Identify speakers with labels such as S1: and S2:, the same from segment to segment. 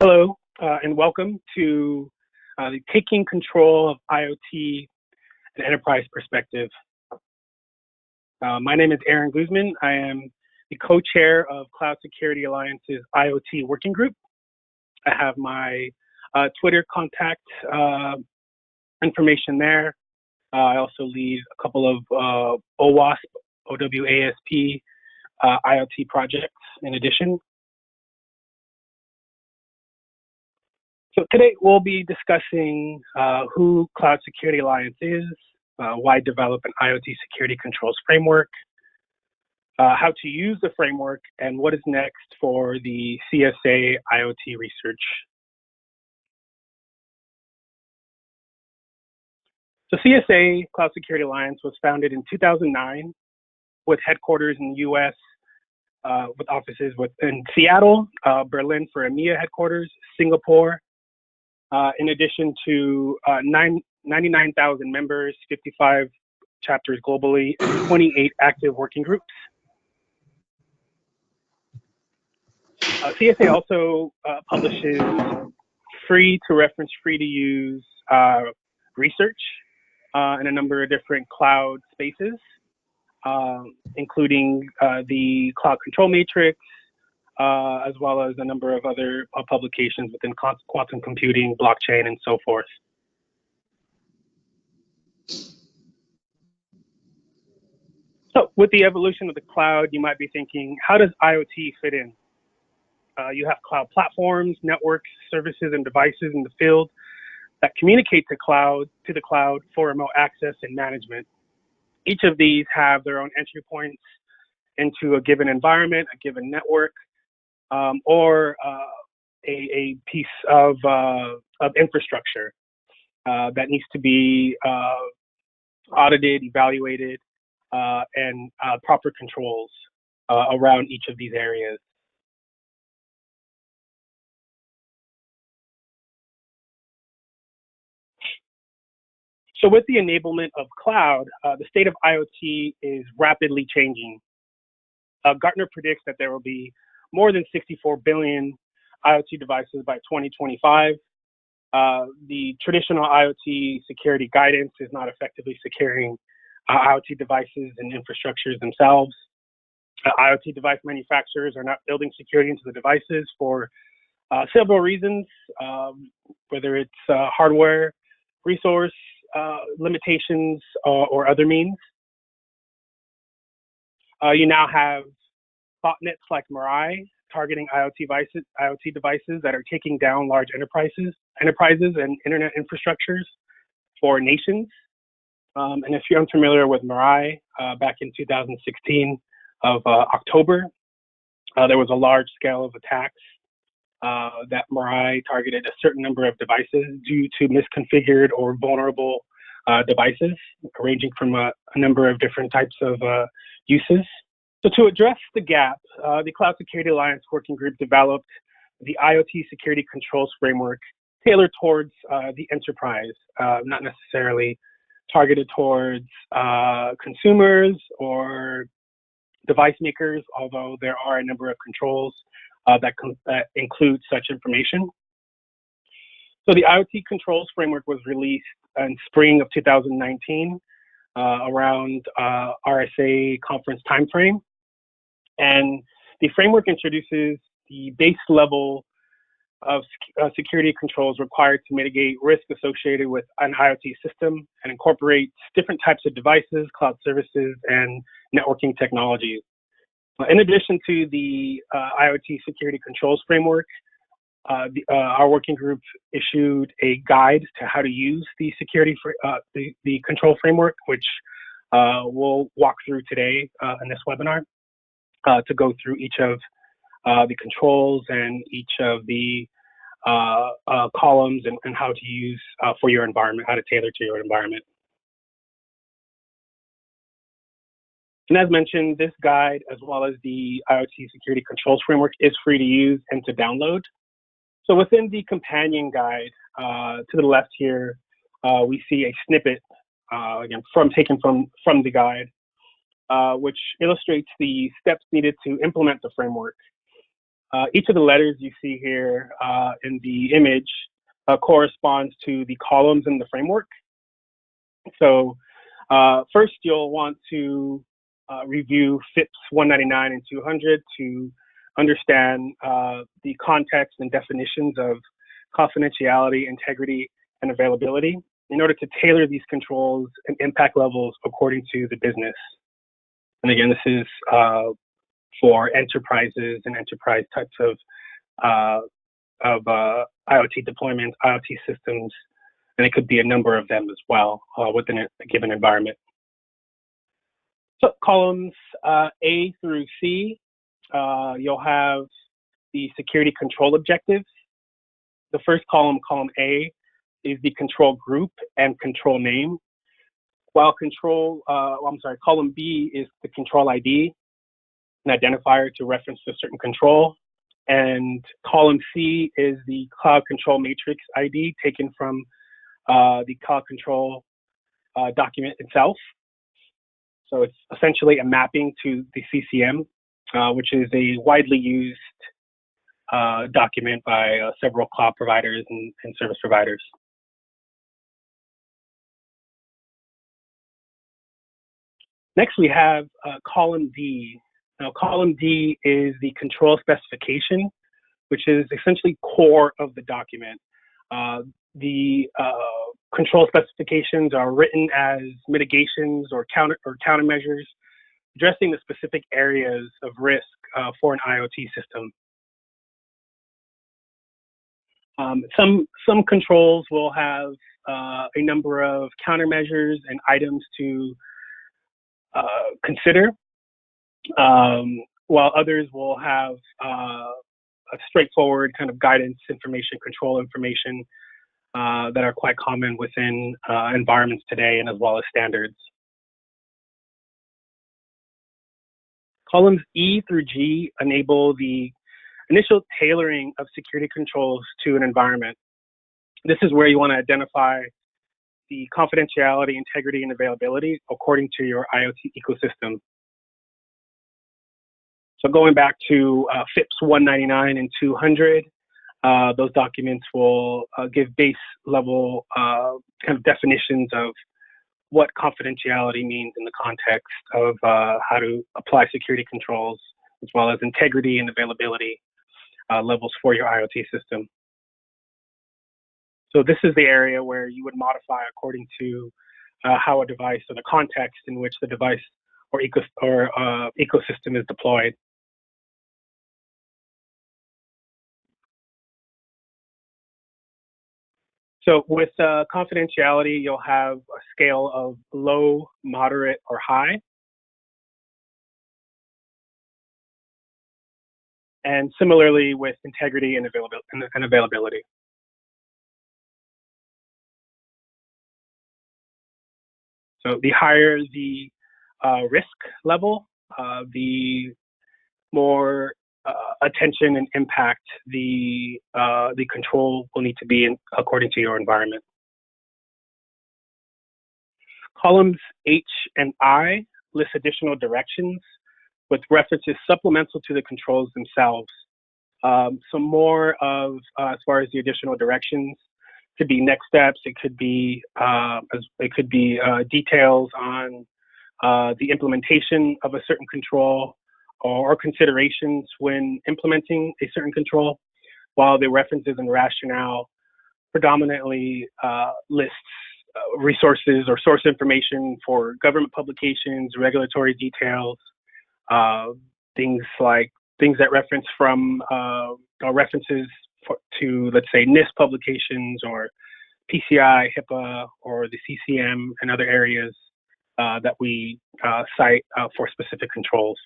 S1: Hello, and welcome to the Taking Control of IoT and Enterprise Perspective. My name is Aaron Guzman. I am the co-chair of Cloud Security Alliance's IoT Working Group. I have my Twitter contact information there. I also lead a couple of OWASP IoT projects in addition. So today we'll be discussing who Cloud Security Alliance is, why develop an IoT security controls framework, how to use the framework, and what is next for the CSA IoT research. So CSA, Cloud Security Alliance, was founded in 2009 with headquarters in the US, with offices in Seattle, Berlin for EMEA headquarters, Singapore, in addition to 99,000 members, 55 chapters globally, and 28 active working groups. CSA also publishes free to reference, free to use research in a number of different cloud spaces, including the Cloud Control Matrix, as well as a number of other publications within quantum computing, blockchain, and so forth. So with the evolution of the cloud, you might be thinking, how does IoT fit in? You have cloud platforms, networks, services, and devices in the field that communicate to the cloud for remote access and management. Each of these have their own entry points into a given environment, a given network, or a piece of infrastructure that needs to be audited, evaluated, and proper controls around each of these areas. So with the enablement of cloud, the state of IoT is rapidly changing. Gartner predicts that there will be more than 64 billion IoT devices by 2025. The traditional IoT security guidance is not effectively securing IoT devices and infrastructures themselves. IoT device manufacturers are not building security into the devices for several reasons, whether it's hardware, resource limitations, or other means. You now have botnets like Mirai targeting IoT devices that are taking down large enterprises and internet infrastructures for nations. And if you're unfamiliar with Mirai, back in 2016 of October, there was a large scale of attacks that Mirai targeted a certain number of devices due to misconfigured or vulnerable devices, ranging from a number of different types of uses. So to address the gap, the Cloud Security Alliance Working Group developed the IoT Security Controls Framework tailored towards the enterprise, not necessarily targeted towards consumers or device makers, although there are a number of controls that include such information. So the IoT Controls Framework was released in spring of 2019, around RSA conference timeframe. And the framework introduces the base level of security controls required to mitigate risk associated with an IoT system and incorporates different types of devices, cloud services, and networking technologies. In addition to the IoT Security Controls Framework, our working group issued a guide to how to use the the control framework, which we'll walk through today in this webinar, to go through each of the controls and each of the columns and how to use for your environment, how to tailor to your environment. And as mentioned, this guide, as well as the IoT Security Controls Framework, is free to use and to download. So within the companion guide, to the left here, we see a snippet, again, taken from the guide, which illustrates the steps needed to implement the framework. Each of the letters you see here in the image corresponds to the columns in the framework. So first, you'll want to review FIPS 199 and 200 to understand the context and definitions of confidentiality, integrity, and availability in order to tailor these controls and impact levels according to the business. And again, this is for enterprises and enterprise types of IoT deployments, IoT systems, and it could be a number of them as well within a given environment. So columns A through C, you'll have the security control objectives. The first column, column A, is the control group and control name, while column B is the control ID, an identifier to reference to a certain control, and column C is the cloud control matrix ID taken from the cloud control document itself. So it's essentially a mapping to the CCM, which is a widely used document by several cloud providers and service providers. Next, we have column D. Now, column D is the control specification, which is essentially core of the document. The control specifications are written as mitigations or countermeasures, addressing the specific areas of risk for an IoT system. Some controls will have a number of countermeasures and items to consider, while others will have a straightforward kind of guidance information, control information that are quite common within environments today and as well as standards. Columns E through G enable the initial tailoring of security controls to an environment. This is where you want to identify the confidentiality, integrity, and availability according to your IoT ecosystem. So going back to FIPS 199 and 200, those documents will give base level kind of definitions of what confidentiality means in the context of how to apply security controls, as well as integrity and availability levels for your IoT system. So this is the area where you would modify according to how a device or the context in which the device or ecosystem is deployed. So with confidentiality, you'll have a scale of low, moderate, or high. And similarly with integrity and availability. So the higher the risk level, the more attention and impact the control will need to be according to your environment. Columns H and I list additional directions with references supplemental to the controls themselves. Some more of, as far as the additional directions, could be next steps. It could be details on the implementation of a certain control or considerations when implementing a certain control, while the references and rationale predominantly lists resources or source information for government publications, regulatory details, things that reference from references to, let's say, NIST publications or PCI, HIPAA, or the CCM and other areas that we cite for specific controls.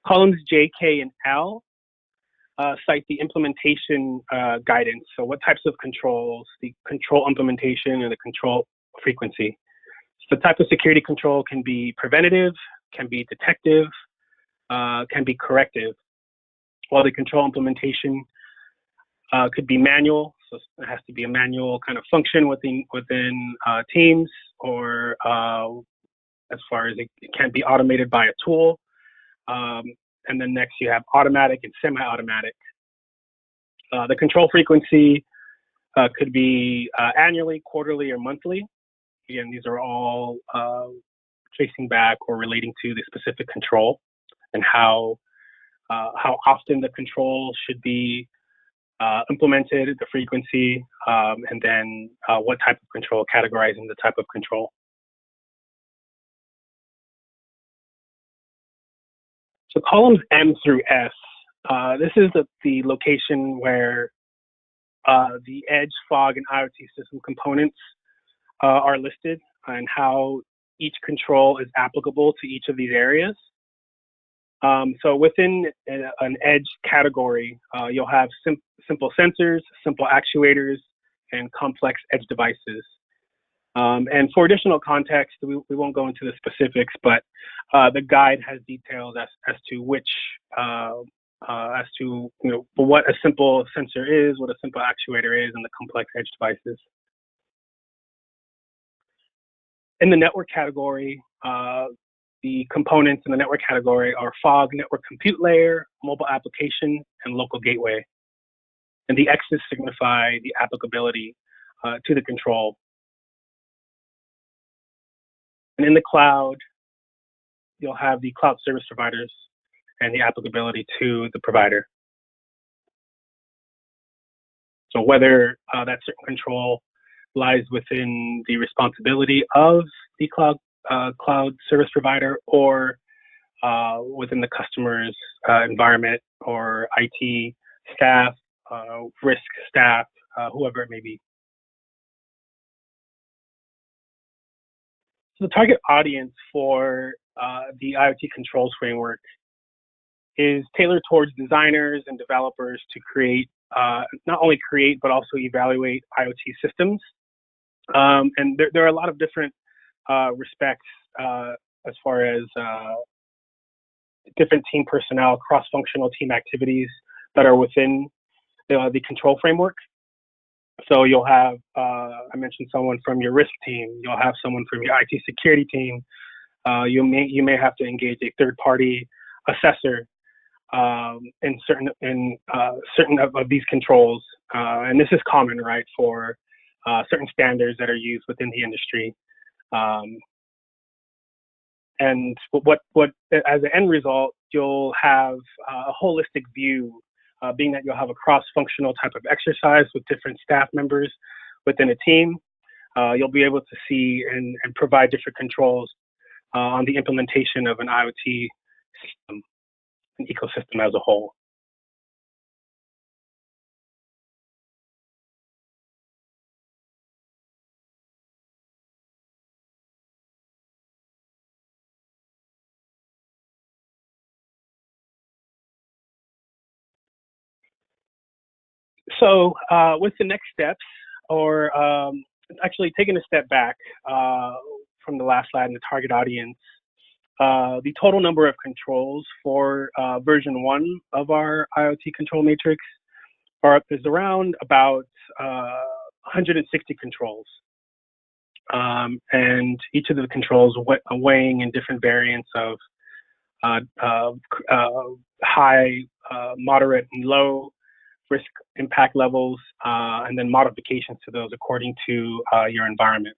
S1: Columns J, K, and L cite the implementation guidance. So what types of controls, the control implementation and the control frequency. So the type of security control can be preventative, can be detective, can be corrective, while the control implementation could be manual. So it has to be a manual kind of function within teams, or as far as it can't be automated by a tool. And then next you have automatic and semi-automatic. The control frequency could be annually, quarterly, or monthly. Again, these are all tracing back or relating to the specific control and how often the control should be implemented, the frequency, and then what type of control, categorizing the type of control. So columns M through S, this is the location where the edge, fog, and IoT system components are listed and how each control is applicable to each of these areas. So within an edge category, you'll have simple sensors, simple actuators, and complex edge devices. And for additional context, we won't go into the specifics, but the guide has details as to which, what a simple sensor is, what a simple actuator is, and the complex edge devices. In the network category, the components in the network category are fog, network compute layer, mobile application, and local gateway. And the X's signify the applicability to the control. And in the cloud, you'll have the cloud service providers and the applicability to the provider. So whether that certain control lies within the responsibility of the cloud service provider or within the customer's environment or IT staff, risk staff, whoever it may be. So the target audience for the IoT Controls Framework is tailored towards designers and developers to create, not only create, but also evaluate IoT systems. And there are a lot of different respects as far as different team personnel, cross-functional team activities that are within the control framework. So you'll have, I mentioned someone from your risk team, you'll have someone from your IT security team, you may have to engage a third-party assessor in certain of these controls, and this is common, right, for certain standards that are used within the industry. And what as an end result, you'll have a holistic view, being that you'll have a cross-functional type of exercise with different staff members within a team. You'll be able to see and provide different controls on the implementation of an IoT system, an ecosystem as a whole. So with the next steps, or actually taking a step back from the last slide and the target audience, the total number of controls for version 1 of our IoT control matrix is around about 160 controls. And each of the controls weighing in different variants of high, moderate, and low risk impact levels, and then modifications to those according to your environment.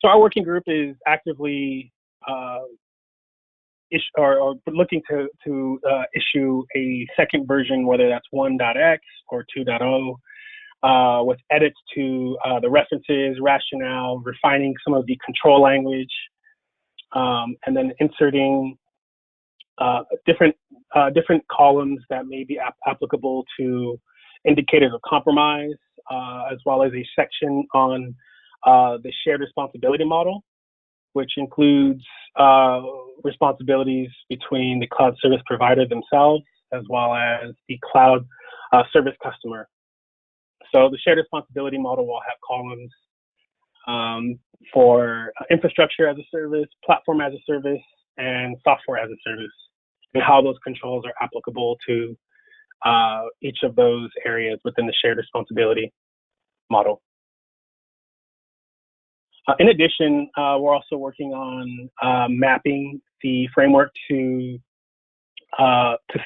S1: So our working group is actively looking to issue a second version, whether that's 1.x or 2.0, with edits to the references, rationale, refining some of the control language, and then inserting different columns that may be applicable to indicators of compromise, as well as a section on the shared responsibility model, which includes responsibilities between the cloud service provider themselves, as well as the cloud service customer. So the shared responsibility model will have columns for infrastructure as a service, platform as a service, and software as a service, and how those controls are applicable to each of those areas within the shared responsibility model. In addition, we're also working on mapping the framework to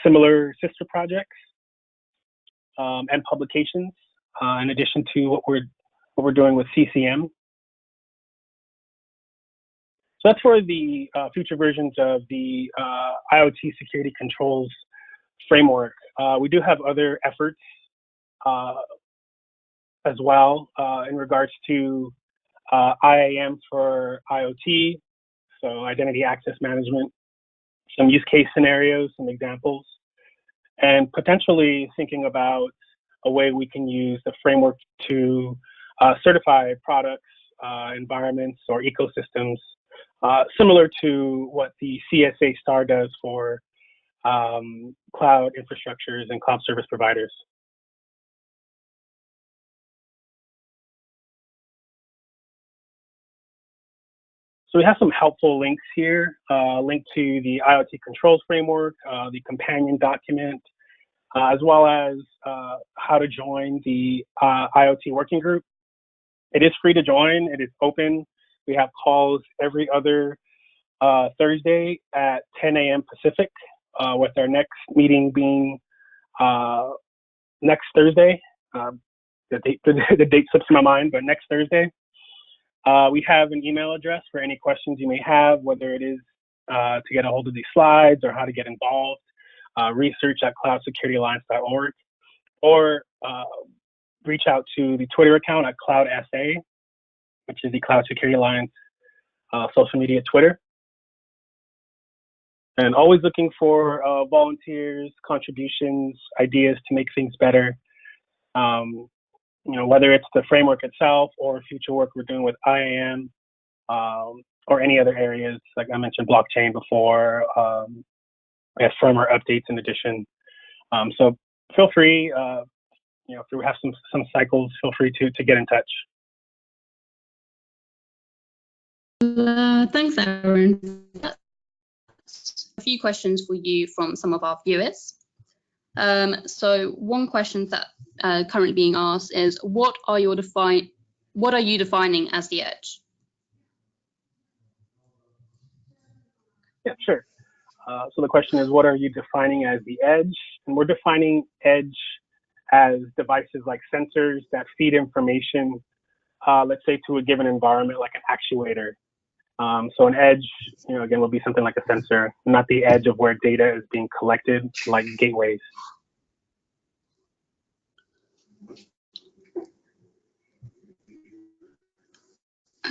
S1: similar sister projects and publications, in addition to what we're doing with CCM. So that's for the future versions of the IoT Security Controls Framework. We do have other efforts as well in regards to IAM for IoT, so identity access management, some use case scenarios, some examples, and potentially thinking about a way we can use the framework to certify products, environments, or ecosystems, similar to what the CSA STAR does for cloud infrastructures and cloud service providers. So we have some helpful links here, link to the IoT Controls Framework, the companion document, as well as how to join the IoT working group. It is free to join, it is open. We have calls every other Thursday at 10 a.m. Pacific, with our next meeting being next Thursday. The date slips my mind, but next Thursday. We have an email address for any questions you may have, whether it is to get a hold of these slides or how to get involved, research at cloudsecurityalliance.org, or reach out to the Twitter account at CloudSA, which is the Cloud Security Alliance social media Twitter. And always looking for volunteers, contributions, ideas to make things better. Whether it's the framework itself or future work we're doing with IAM, or any other areas, like I mentioned, blockchain before, I have firmware updates in addition. So feel free, if we have some cycles, feel free to get in touch.
S2: Thanks, Aaron. A few questions for you from some of our viewers. So one question that currently being asked is, what are you defining as the edge?
S1: Yeah, sure. So the question is, what are you defining as the edge? And we're defining edge as devices like sensors that feed information, let's say to a given environment, like an actuator. So an edge, again, will be something like a sensor, not the edge of where data is being collected, like gateways.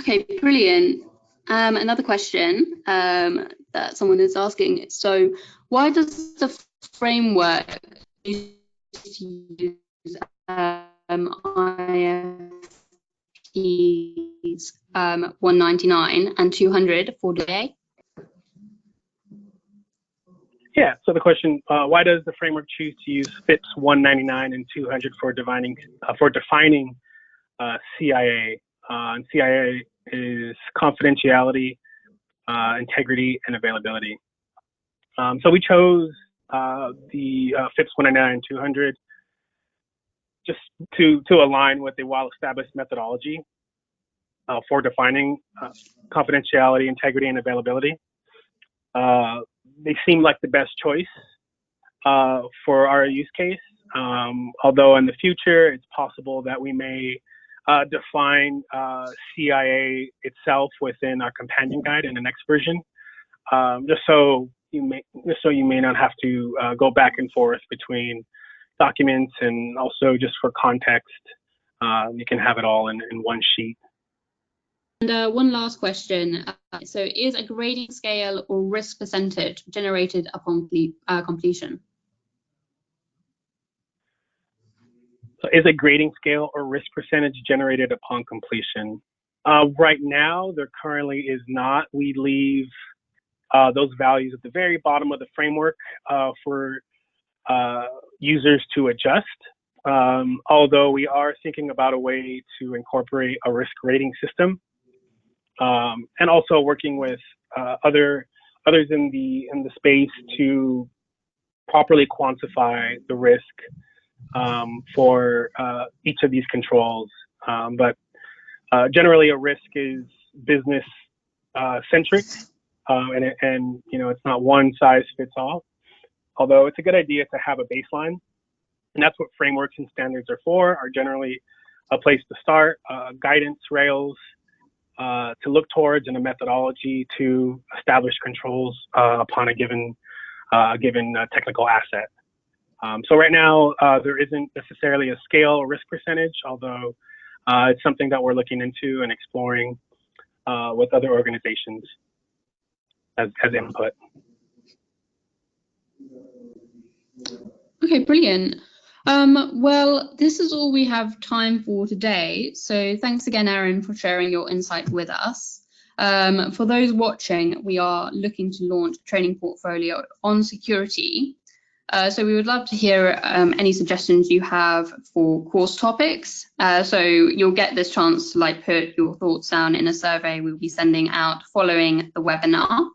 S2: Okay, brilliant. Another question that someone is asking. So why does the framework use IFPs 199 and 200 for today?
S1: Yeah, so the question, why does the framework choose to use FIPS 199 and 200 for defining CIA? And CIA is confidentiality, integrity, and availability. So we chose the FIPS 199 and 200 just to align with a well-established methodology for defining confidentiality, integrity, and availability. They seem like the best choice for our use case, although in the future it's possible that we may define CIA itself within our companion guide in the next version, just so you may not have to go back and forth between documents, and also just for context, you can have it all in one sheet.
S2: And one last question. So is a grading scale or risk percentage generated upon completion?
S1: So is a grading scale or risk percentage generated upon completion? Right now, there currently is not. We leave those values at the very bottom of the framework for users to adjust. Although we are thinking about a way to incorporate a risk rating system, and also working with others in the space to properly quantify the risk for each of these controls. But Generally, a risk is business centric, and it's not one size fits all. Although it's a good idea to have a baseline, and that's what frameworks and standards are generally a place to start, guidance rails to look towards, and a methodology to establish controls upon a given technical asset. So right now, there isn't necessarily a scale or risk percentage, although it's something that we're looking into and exploring with other organizations as input.
S2: Okay, brilliant. Well, this is all we have time for today. So thanks again, Aaron, for sharing your insight with us. For those watching, we are looking to launch a training portfolio on security. So we would love to hear any suggestions you have for course topics. So you'll get this chance to put your thoughts down in a survey we'll be sending out following the webinar.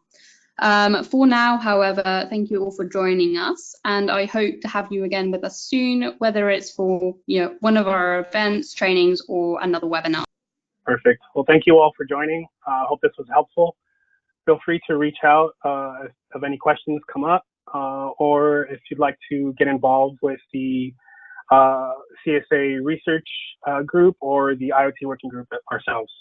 S2: For now, however, thank you all for joining us, and I hope to have you again with us soon, whether it's for one of our events, trainings, or another webinar.
S1: Perfect. Well, thank you all for joining. I hope this was helpful. Feel free to reach out if any questions come up, or if you'd like to get involved with the CSA research group or the IoT working group ourselves.